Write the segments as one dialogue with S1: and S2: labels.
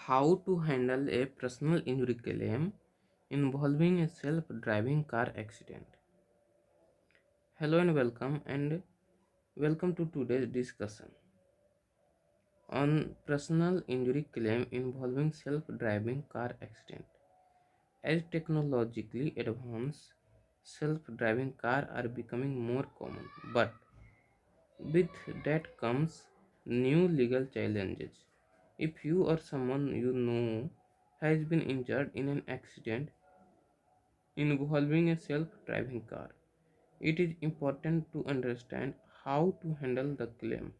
S1: How to handle a personal injury claim involving a self-driving car accident. Hello and welcome to today's discussion on personal injury claim involving self-driving car accident. As technologically advanced, self-driving cars are becoming more common, but with that comes new legal challenges. If you or someone you know has been injured in an accident involving a self-driving car, it is important to understand how to handle the claim.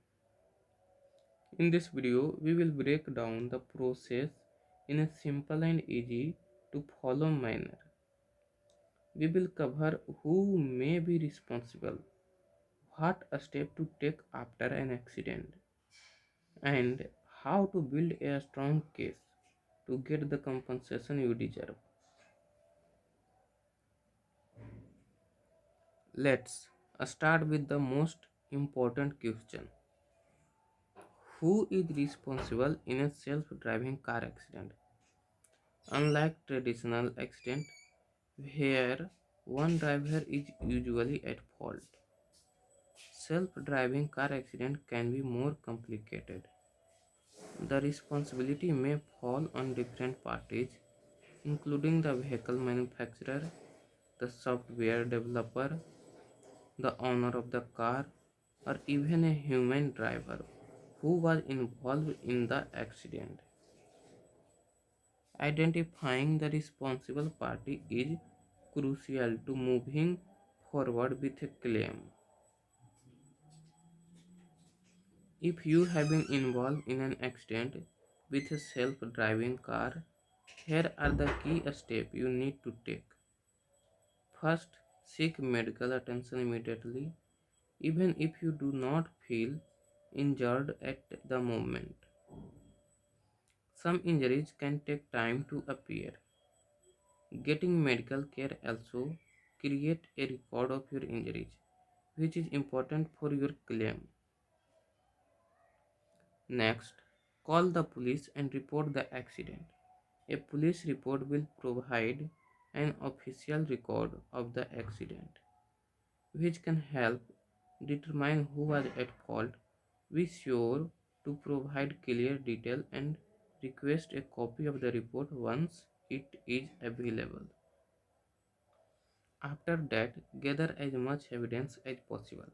S1: In this video, we will break down the process in a simple and easy to follow manner. We will cover who may be responsible, what a step to take after an accident, and how to build a strong case to get the compensation you deserve. Let's start with the most important question. Who is responsible in a self-driving car accident? Unlike traditional accident where one driver is usually at fault, self-driving car accident can be more complicated. The responsibility may fall on different parties, including the vehicle manufacturer, the software developer, the owner of the car, or even a human driver who was involved in the accident. Identifying the responsible party is crucial to moving forward with a claim. If you have been involved in an accident with a self driving car, here are the key steps you need to take. First, seek medical attention immediately, even if you do not feel injured at the moment. Some injuries can take time to appear. Getting medical care also create a record of your injuries, which is important for your claim. Next, call the police and report the accident. A police report will provide an official record of the accident, which can help determine who was at fault. Be sure to provide clear detail and request a copy of the report once it is available. After that, gather as much evidence as possible.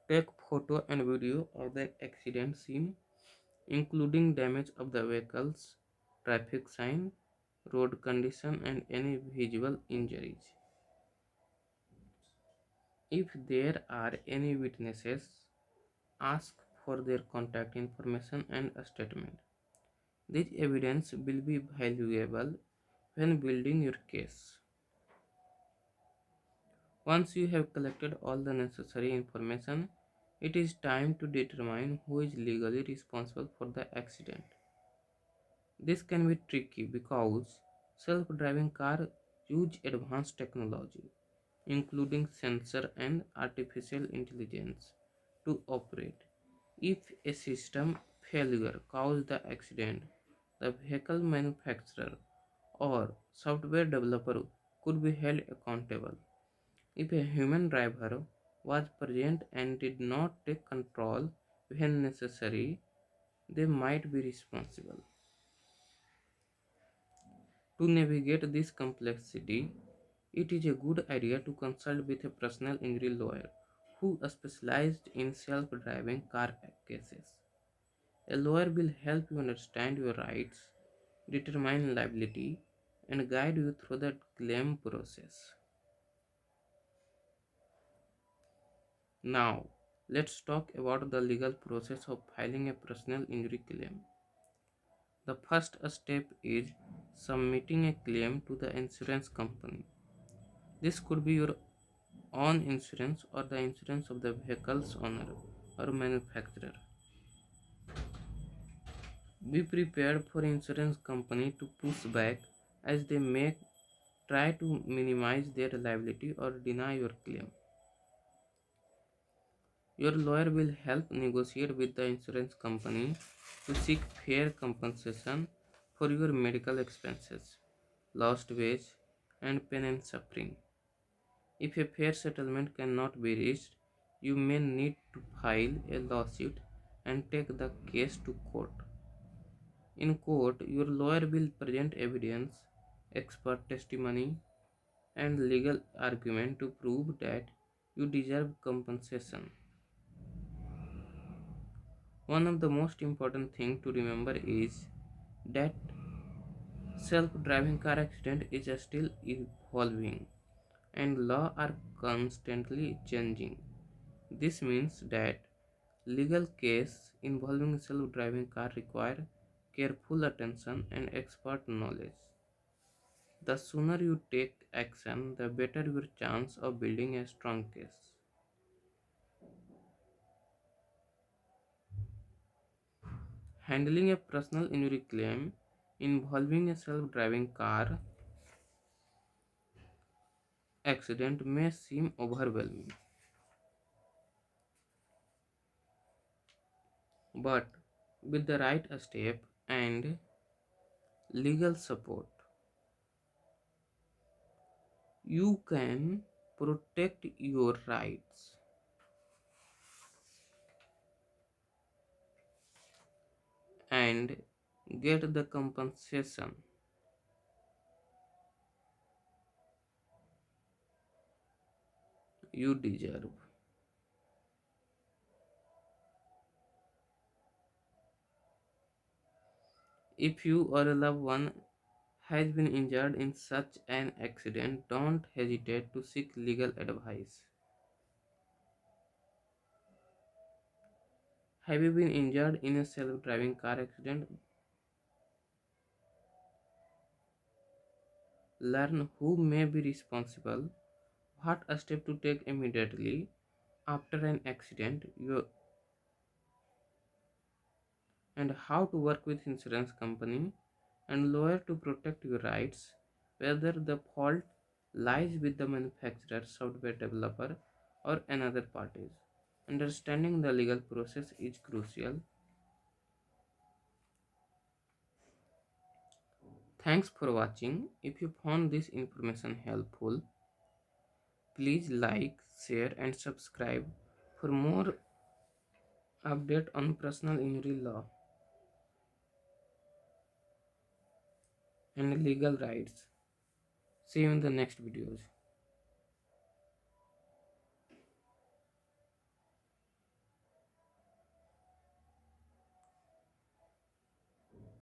S1: Take photo and video of the accident scene, including damage of the vehicles, traffic sign, road condition, and any visual injuries. If there are any witnesses, ask for their contact information and a statement. This evidence will be valuable when building your case. Once you have collected all the necessary information, it is time to determine who is legally responsible for the accident. This can be tricky because self-driving cars use advanced technology, including sensor and artificial intelligence, to operate. If a system failure caused the accident, the vehicle manufacturer or software developer could be held accountable. If a human driver was present and did not take control when necessary, they might be responsible. To navigate this complexity, it is a good idea to consult with a personal injury lawyer who specialized in self-driving car cases. A lawyer will help you understand your rights, determine liability, and guide you through the claim process. Now, let's talk about the legal process of filing a personal injury claim. The first step is submitting a claim to the insurance company. This could be your own insurance or the insurance of the vehicle's owner or manufacturer. Be prepared for insurance company to push back as they may try to minimize their liability or deny your claim. Your lawyer will help negotiate with the insurance company to seek fair compensation for your medical expenses, lost wage, and pain and suffering. If a fair settlement cannot be reached, you may need to file a lawsuit and take the case to court. In court, your lawyer will present evidence, expert testimony, and legal argument to prove that you deserve compensation. One of the most important things to remember is that self-driving car accident is still evolving and law are constantly changing. This means that legal case involving self-driving car require careful attention and expert knowledge. The sooner you take action, the better your chance of building a strong case. Handling a personal injury claim involving a self-driving car accident may seem overwhelming, but with the right step and legal support, you can protect your rights and get the compensation you deserve. If you or a loved one has been injured in such an accident, don't hesitate to seek legal advice. Have you been injured in a self driving car accident? Learn who may be responsible, what a step to take immediately after an accident, and how to work with insurance company and lawyer to protect your rights, whether the fault lies with the manufacturer, software developer, or another parties. Understanding the legal process is crucial. Thanks for watching. If you found this information helpful, please like, share, and subscribe for more update on personal injury law and legal rights. See you in the next videos.